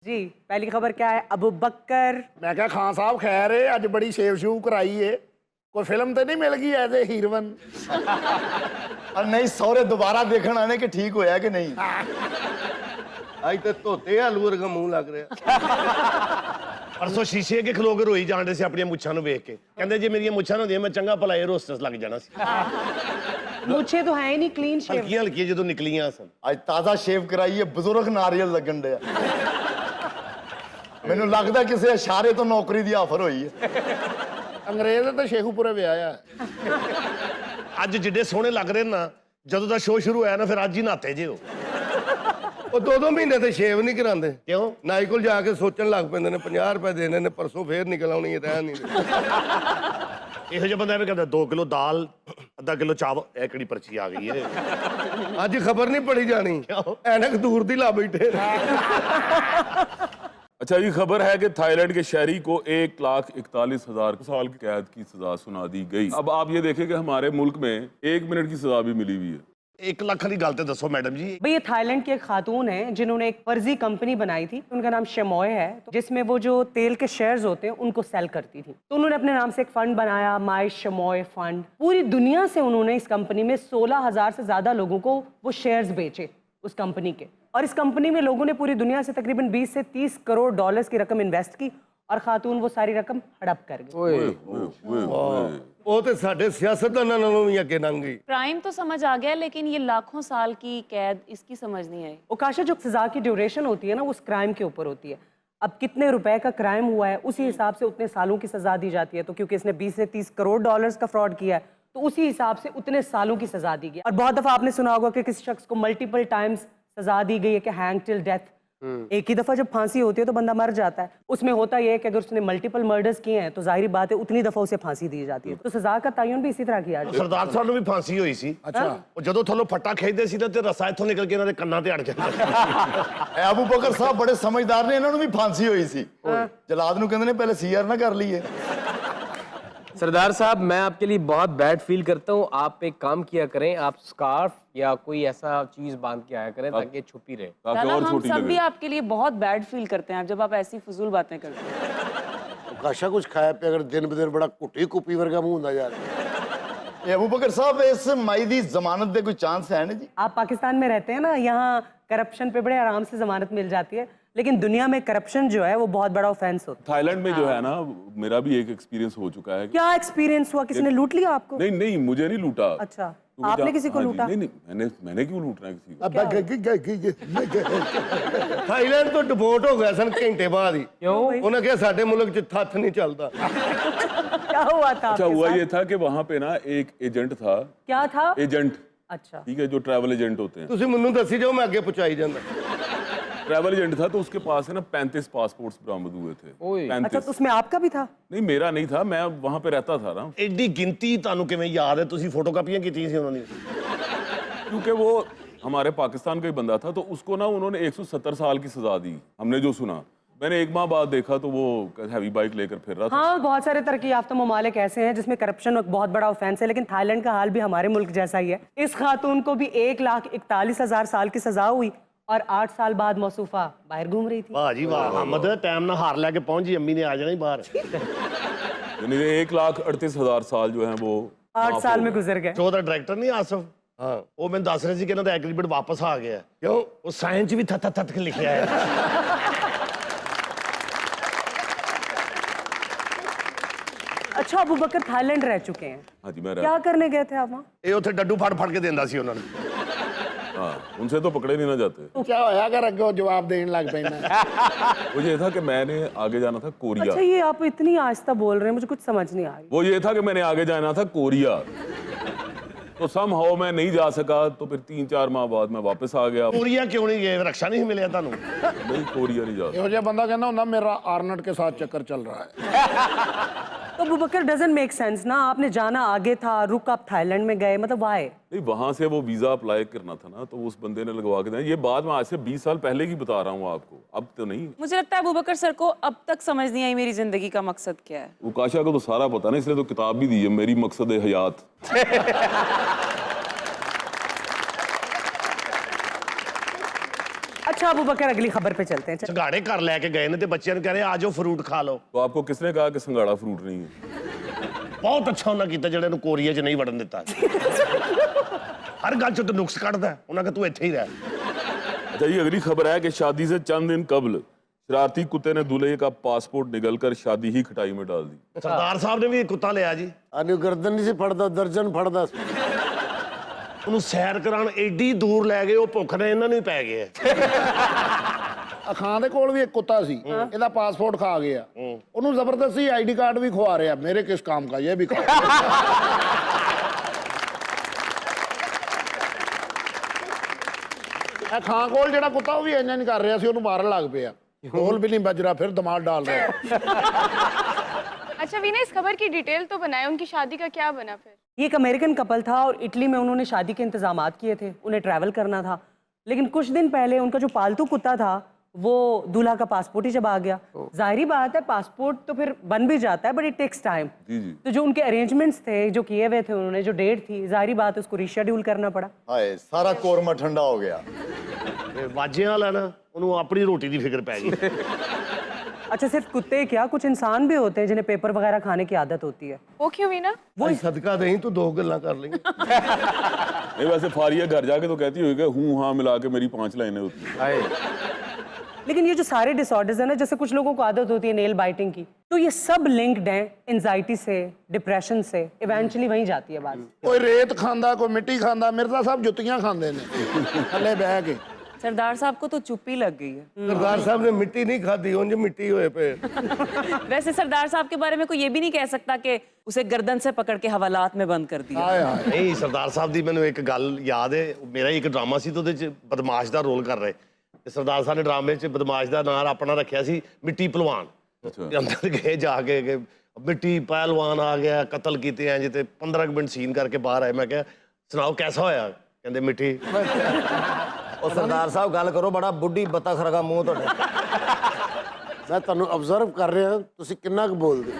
जी पहली खबर क्या है अबू बकर। मैं क्या खान साहब खैर है अज बड़ी शेव शू कराई है कोई फिल्म तो नहीं मिल गई एज ए हीरोइन और नहीं सौरे दोबारा देखण आने के ठीक होया कि नहीं ਅੱਜ ਤੇ ਧੋਤੇ ਆਲੂ ਵਰਗਾ ਮੂੰਹ ਲੱਗ ਰਿਹਾ परसों शीशे के खलो के रोई जान रहे से अपनी मुच्छां नु वेख के कहंदे जे मेरी मुच्छां होंदी मैं चंगा भला एयर होस्टेस लग जाना सी मुझे तो है ही नहीं क्लीन शेव। हल्की हल्की जो निकलियां सन आज ताजा शेव कराई है बुजुर्ग नारियल लगन डया ਮੈਨੂੰ ਲੱਗਦਾ ਕਿਸੇ ਇਸ਼ਾਰੇ ਤੋਂ ਨੌਕਰੀ ਦੀ ਆਫਰ ਹੋਈ ਹੈ अंग्रेज तो शेखूपुरे विआया ਅੱਜ ਜਿੱਡੇ ਸੋਹਣੇ ਲੱਗ ਰਹੇ ਨਾ ਜਦੋਂ ਦਾ ਸ਼ੋਅ ਸ਼ੁਰੂ ਹੋਇਆ ਨਾ ਫਿਰ ਅੱਜ ਹੀ ਨਾਤੇ ਜੇ ਹੋ ਉਹ 2-2 ਮਹੀਨੇ ਤੇ ਸ਼ੇਵ ਨਹੀਂ ਕਰਾਉਂਦੇ ਕਿਉਂ ਨਾਈ ਕੋਲ ਜਾ ਕੇ ਸੋਚਣ ਲੱਗ ਪੈਂਦੇ ਨੇ 50 ਰੁਪਏ ਦੇਣੇ ਨੇ ਪਰਸੋਂ ਫੇਰ ਨਿਕਲ ਆਉਣੀ ਹੈ ਰਹਿ ਨਹੀਂ ਇਹੋ ਜਿਹਾ ਬੰਦਾ ਐਵੇਂ ਕਹਿੰਦਾ 2 ਕਿਲੋ ਦਾਲ ਅੱਧਾ ਕਿਲੋ ਚਾਵਲ ਇਹ ਕਿਹੜੀ ਪਰਚੀ ਆ ਗਈ ਹੈ ਅੱਜ ਖਬਰ ਨਹੀਂ ਪੜੀ ਜਾਣੀ ਐਨਕ ਦੂਰ ਦੀ ਲਾ ਬੈਠੇ अच्छा ये खबर है कि थाईलैंड के शहरी को 1,41,000 साल की कैद की सजा सुना दी गई। अब आप ये देखें कि हमारे मुल्क में 1 मिनट की सजा भी मिली हुई है। 1 लाख की गल ते दसो मैडम जी भाई ये थाईलैंड की एक खातून है जिन्होंने एक फर्जी कंपनी बनाई थी। उनका नाम शेमोय है तो जिसमें वो जो तेल के शेयर्स होते हैं उनको सेल करती थी। तो उन्होंने अपने नाम से एक फंड बनाया माई शेमोय फंड। पूरी दुनिया से उन्होंने इस कंपनी में 16,000 से ज्यादा लोगों को वो शेयर्स बेचे उस कंपनी के। और इस कंपनी में लोगों ने पूरी दुनिया से तकरीबन 20 से 30 करोड़ डॉलर्स की रकम इन्वेस्ट की और खातून वो सारी रकम हड़प कर गई। ਉਹ ਤੇ ਸਾਡੇ ਸਿਆਸਤਦਾਨਾਂ ਨਾਲੋਂ ਵੀ ਅੱਗੇ ਲੰਘ गई। क्राइम तो समझ आ गया लेकिन ये लाखों साल की कैद इसकी समझ नहीं आई। उकाशा जो सजा की ड्यूरेशन होती है ना उस क्राइम के ऊपर होती है। अब कितने रुपए का क्राइम हुआ है उसी हिसाब से उतने सालों की सजा दी जाती है। तो क्योंकि इसने 20 से 30 करोड़ डॉलर्स का फ्रॉड किया है तो उसी हिसाब से उतने सालों की सजा दी गई। और बहुत दफा आपने सुना होगा कि किसी शख्स को मल्टीपल टाइम्स सजा दी गई है कि हैंग टिल डेथ। एक ही दफा जब फांसी होती है तो बंदा मर जाता है। उसमें होता यह है कि अगर उसने मल्टीपल मर्डर्स किए हैं तो जाहिर बात है उतनी दफा उसे फांसी दी जाती है। तो सजा का तयन भी इसी तरह किया जाता है। ਸਰਦਾਰ ਸਾਹਿਬ ਨੂੰ ਵੀ ਫਾਂਸੀ ਹੋਈ ਸੀ अच्छा ਉਹ ਜਦੋਂ ਥੱਲੋਂ ਫੱਟਾ ਖਿੱਚਦੇ ਸੀ ਨਾ ਤੇ ਰਸਾ ਇੱਥੋਂ ਨਿਕਲ ਕੇ ਇਹਨਾਂ ਦੇ ਕੰਨਾਂ ਤੇ ਅੜ ਜਾਂਦਾ ਅਬੂ ਬਕਰ ਸਾਹਿਬ ਬੜੇ ਸਮਝਦਾਰ ਨੇ ਇਹਨਾਂ ਨੂੰ ਵੀ ਫਾਂਸੀ ਹੋਈ ਸੀ ਜਲਾਦ ਨੂੰ ਕਹਿੰਦੇ ਨੇ ਪਹਿਲੇ ਸੀਆਰ ਨਾ ਕਰ ਲਈਏ सरदार साहब मैं आपके लिए बहुत बैड फील करता हूँ। आप एक काम किया करें आप स्कार्फ या कोई ऐसा चीज बांध के आया करें ताकि छुपी रहे। ताकि दादा और हम छोटी सब भी लगे। आपके लिए बहुत बैड फील करते हैं जब आप ऐसी फजूल बातें करते हैं। काशा कुछ खाया पे अगर दिन ब दिन बड़ा कुटी कुपी वर्गा मुंह होंदा जा रहा ਇਹ ਅਬੂ ਬਕਰ ਸਾਹਿਬ ਇਸ ਮਾਈ ਦੀ ਜ਼ਮਾਨਤ ਦੇ ਕੋਈ ਚਾਂਸ ਹੈ ਨਾ ਜੀ आप पाकिस्तान में रहते हैं ना यहाँ करप्शन पे बड़े आराम से जमानत मिल जाती है लेकिन दुनिया में करप्शन जो है वो बहुत बड़ा ऑफेंस होता है। थाईलैंड में जो है ना मेरा भी एक एक्सपीरियंस हो चुका है। क्या एक्सपीरियंस हुआ किसी ने लूट लिया आपको? नहीं नहीं मुझे नहीं लूटा। अच्छा क्योंकि आपने किसी को हाँ जी, लूटा? नहीं नहीं मैंने क्यों लूटना है किसी को। ਥਾਈਲੈਂਡ ਤੋਂ ਡਿਪੋਰਟ ਹੋ ਗਿਆ ਸਨ ਘੰਟੇ ਬਾਅਦ ਹੀ क्यों? ਉਹਨੇ ਕਿਹਾ ਸਾਡੇ ਮੁਲਕ 'ਚ ਥੱਥ ਨਹੀਂ ਚੱਲਦਾ क्या हुआ था अच्छा आपके हुआ साथ? ये था कि वहाँ पे ना एक एजेंट था। क्या था? एजेंट अच्छा ठीक है जो ट्रैवल एजेंट होते हैं। ਤੁਸੀਂ ਮੈਨੂੰ ਦੱਸੀ ਜਾਓ ਮੈਂ ਅੱਗੇ ਪਹੁੰਚਾਈ ਜਾਂਦਾ ट्रैवल एजेंट था तो उसके पास है ना 35 पासपोर्ट्स बरामद हुए थे। ओए। 35। अच्छा तो उसमें आपका भी था? नहीं मेरा नहीं था मैं वहाँ पे रहता था ना ਐਡੀ ਗਿਣਤੀ ਤੁਹਾਨੂੰ ਕਿਵੇਂ ਯਾਦ ਹੈ ਤੁਸੀਂ ਫੋਟੋਕਾਪੀਆਂ ਕੀਤੀਆਂ ਸੀ ਉਹਨਾਂ ਦੀ क्योंकि वो हमारे पाकिस्तान का ही बंदा था तो उसको ना उन्होंने 170 साल की सजा दी। हमने जो सुना मैंने 1 माह बाद देखा तो वो हैवी बाइक लेकर फिर रहा था। हाँ बहुत सारे तरक्की याफ्ता ममालिक ऐसे हैं जिसमें करप्शन एक बहुत बड़ा ऑफेंस है लेकिन थाईलैंड का हाल भी हमारे मुल्क जैसा ही है। इस खातून को भी 1,41,000 साल की सजा हुई और 8 साल बाद मौसूफा बाहर घूम रही थी। ਵਾਹ ਜੀ ਵਾਹ ਮੁਹੰਮਦ ਟਾਈਮ ਨਾਲ ਹਾਰ ਲੈ ਕੇ ਪਹੁੰਚ ਜੀ ਅੰਮੀ ਨੇ ਆ ਜਾਣਾ ਹੀ ਬਾਹਰ यानी 1,38,000 साल जो है वो 8 साल में गुजर गए। ਜੋ ਉਹਦਾ ਡਾਇਰੈਕਟਰ ਨਹੀਂ ਆਸਫ ਹਾਂ ਉਹ ਮੈਨੂੰ ਦੱਸ ਰਹੇ ਸੀ ਕਿ ਇਹਨਾਂ ਦਾ ਐਗਰੀਮੈਂਟ ਵਾਪਸ ਆ ਗਿਆ ਕਿਉਂ ਉਹ ਸਾਇੰਸ 'ਚ ਵੀ ਥੱਥ ਕੇ ਲਿਖਿਆ ਹੈ अच्छा अबू बकर थाईलैंड रह चुके हैं हाँ जी मैं क्या करने गए थे आप वहाँ? ਇਹ ਉੱਥੇ ਡੱਡੂ ਫੜ ਕੇ ਦਿੰਦਾ ਸੀ ਉਹਨਾਂ ਨੂੰ हाँ उनसे तो पकड़े नहीं ना जाते। क्या होया कर अगे जवाब देने लग पैना वो ये था कि मैंने आगे जाना था कोरिया। अच्छा ये आप इतनी आहिस्ता बोल रहे हैं मुझे कुछ समझ नहीं आ रही। वो ये था कि मैंने आगे जाना था कोरिया तो समहाउ मैं नहीं जा सका तो फिर 3-4 माह बाद मैं वापस आ गया। ਪੂਰੀਆਂ ਕਿਉਂ ਨਹੀਂ ਗਏ ਰਕਸ਼ਾ ਨਹੀਂ ਮਿਲਿਆ ਤੁਹਾਨੂੰ नहीं कोरिया नहीं जा ਇਹੋ ਜਿਹਾ ਬੰਦਾ ਕਹਿੰਦਾ ਹੁੰਦਾ ਮੇਰਾ ਆਰਨਟ के साथ चक्कर चल रहा है। तो अबू बकर डजंट मेक सेंस ना आपने जाना आगे था रुक आप थाईलैंड में गए मतलब वाई? नहीं वहां से वो वीजा अप्लाई करना था ना तो उस बंदे ने लगवा के दिया। ये बात मैं आज से 20 साल पहले की बता रहा हूँ आपको अब तो नहीं। मुझे लगता है अबूबकर सर को अब तक समझ नहीं आई मेरी जिंदगी का मकसद क्या है। उकाशा को तो सारा पता ना इसलिए तो किताब भी दी है मेरी मकसद हयात। अच्छा अबू बकर अगली खबर पे चलते हैं। ਸੰਘਾੜੇ ਘਰ ਲੈ ਕੇ ਗਏ ਨੇ ਤੇ ਬੱਚਿਆਂ ਨੂੰ ਕਹਿ ਰਹੇ ਆ ਜਾਓ ਫਰੂਟ ਖਾ ਲਓ। तो आपको किसने कहा कि संगाड़ा फ्रूट नहीं है? ਬਹੁਤ ਅੱਛਾ ਉਹਨਾਂ ਕੀਤਾ ਜਿਹੜੇ ਨੂੰ ਕੋਰੀਆ 'ਚ ਨਹੀਂ ਵੜਨ ਦਿੱਤਾ। ਹਰ ਗੱਲ 'ਚ ਤਾਂ ਨੁਕਸ ਕੱਢਦਾ ਉਹਨਾਂ ਕਿ ਤੂੰ ਇੱਥੇ ਹੀ ਰਹਿ। अच्छा ये अगली खबर है कि शादी से चंद दिन कबल शरारती कुत्ते ने दूल्हे का पासपोर्ट निगलकर शादी ही खटाई में डाल दी। ਸਰਦਾਰ ਸਾਹਿਬ ਨੇ ਵੀ ਕੁੱਤਾ ਲਿਆ ਜੀ। ਅਨੂ ਗਰਦਨ ਨਹੀਂ ਸੀ ਫੜਦਾ, ਦਰਜਨ ਫੜਦਾ ਸੀ। ਉਹਨੂੰ ਸੈਰ ਕਰਾਉਣ ਏਡੀ ਦੂਰ ਲੈ ਗਏ, ਉਹ ਭੁੱਖ ਨੇ ਇਹਨਾਂ ਨੂੰ ਹੀ ਪੈ ਗਏ। ਖਾਂ ਦੇ ਕੋਲ ਵੀ ਇੱਕ ਕੁੱਤਾ ਸੀ, ਇਹਦਾ ਪਾਸਪੋਰਟ ਖਾ ਗਿਆ, ਉਹਨੂੰ ਜ਼ਬਰਦਸਤੀ ਆਈਡੀ ਕਾਰਡ ਵੀ ਖਵਾ ਰਿਹਾ। ਮੇਰੇ ਕਿਸ ਕੰਮ का ये भी काम। ਇਹ ਖਾਂ ਕੋਲ ਜਿਹੜਾ ਕੁੱਤਾ ਉਹ ਵੀ ਇੰਨਾ ਨਹੀਂ ਕਰ ਰਿਹਾ ਸੀ, ਉਹਨੂੰ ਮਾਰਨ ਲੱਗ ਪਿਆ। ढोल भी नहीं बज रहा, फिर दमाद डाल रहे। अच्छा वीना, इस खबर की डिटेल तो बनाए, उनकी शादी का क्या बना फिर? ये एक अमेरिकन कपल था और इटली में उन्होंने शादी के इंतजामात किए थे, उन्हें ट्रैवल करना था। लेकिन कुछ दिन पहले उनका जो पालतू कुत्ता था वो दूल्हा का पासपोर्ट ही जब आ गया। जाहिर बात है पासपोर्ट तो फिर बन भी जाता है, बट इट टेक्स टाइम। तो जो उनके अरेंजमेंट्स थे, जो किए हुए थे उन्होंने, जो डेट थी, जाहिर बात है उसको रीशेड्यूल करना पड़ा। ਹਾਏ ਸਾਰਾ ਕੋਰਮਾ ਠੰਡਾ ਹੋ ਗਿਆ। ਤੇ ਵਾਜਿਆਂ ਵਾਲਾ ਨਾ ਉਹਨੂੰ ਆਪਣੀ ਰੋਟੀ ਦੀ ਫਿਕਰ ਪੈ ਗਈ। अच्छा सिर्फ कुत्ते क्या, कुछ इंसान भी होते हैं जिन्हें पेपर वगैरह खाने की आदत होती है। वो क्यों वीना? वो सदका दही तू दो गल्ला कर ली। नहीं वैसे फारिया घर जाके तो कहती होगी हूँ हाँ मिला के मेरी 5 लाइनें होती हैं। लेकिन ये जो सारे डिसऑर्डर्स है ना, जैसे कुछ लोगों को आदत होती है नेल बाइटिंग की, तो ये सब लिंक्ड हैं एंजाइटी से, डिप्रेशन से, इवेंचुअली वहीं जाती है बात। कोई रेत खांदा, कोई मिट्टी खांदा, मिर्जा साहब जुत्तियां खांदे ने थल्ले बह के। सरदार साहब को तो चुप्पी लग गई है। सरदार साहब ने मिट्टी नहीं खाधी, उन्हें मिट्टी हुए पे। वैसे सरदार साहब के बारे में कोई ये भी नहीं कह सकता कि उसे गर्दन से पकड़ के हवालात में बंद कर दिया। हाय हाय। ਨਹੀਂ ਸਰਦਾਰ ਸਾਹਿਬ ਦੀ ਮੈਨੂੰ ਇੱਕ ਗੱਲ ਯਾਦ ਹੈ। ਮੇਰਾ ਇੱਕ ਡਰਾਮਾ ਸੀ ਤੇ ਉਹਦੇ 'ਚ ਬਦਮਾਸ਼ ਦਾ ਰੋਲ ਕਰ ਰਹੇ ਤੇ ਸਰਦਾਰ ਸਾਹਿਬ ਨੇ ਡਰਾਮੇ 'ਚ ਬਦਮਾਸ਼ ਦਾ ਨਾਮ ਆਪਣਾ ਰੱਖਿਆ ਸੀ ਮਿੱਟੀ ਪਹਿਲਵਾਨ। ਤੇ ਅੰਦਰ ਗਏ ਜਾ ਕੇ ਕਿ ਮਿੱਟੀ ਪਹਿਲਵਾਨ ਆ ਗਿਆ, ਕਤਲ ਕੀਤੇ ਇੰਜ ਤੇ 15 ਮਿੰਟ ਸੀਨ ਕਰਕੇ ਬਾਹਰ ਆਏ। ਮੈਂ ਕਿਹਾ ਸੁਣਾਓ ਕੈਸਾ ਹੋਇਆ? ਕਹਿੰਦੇ ਮਿੱਟੀ। ਉਹ ਸਰਦਾਰ ਸਾਹਿਬ ਗੱਲ ਕਰੋ, ਬੜਾ ਬੁੱਢੀ ਬਤਖ ਰਗਾ ਮੂੰਹ ਤੁਹਾਡਾ। ਮੈਂ ਤੁਹਾਨੂੰ ਆਬਜ਼ਰਵ ਕਰ ਰਿਹਾ, ਤੁਸੀਂ ਕਿੰਨਾ ਕੁ ਬੋਲਦੇ।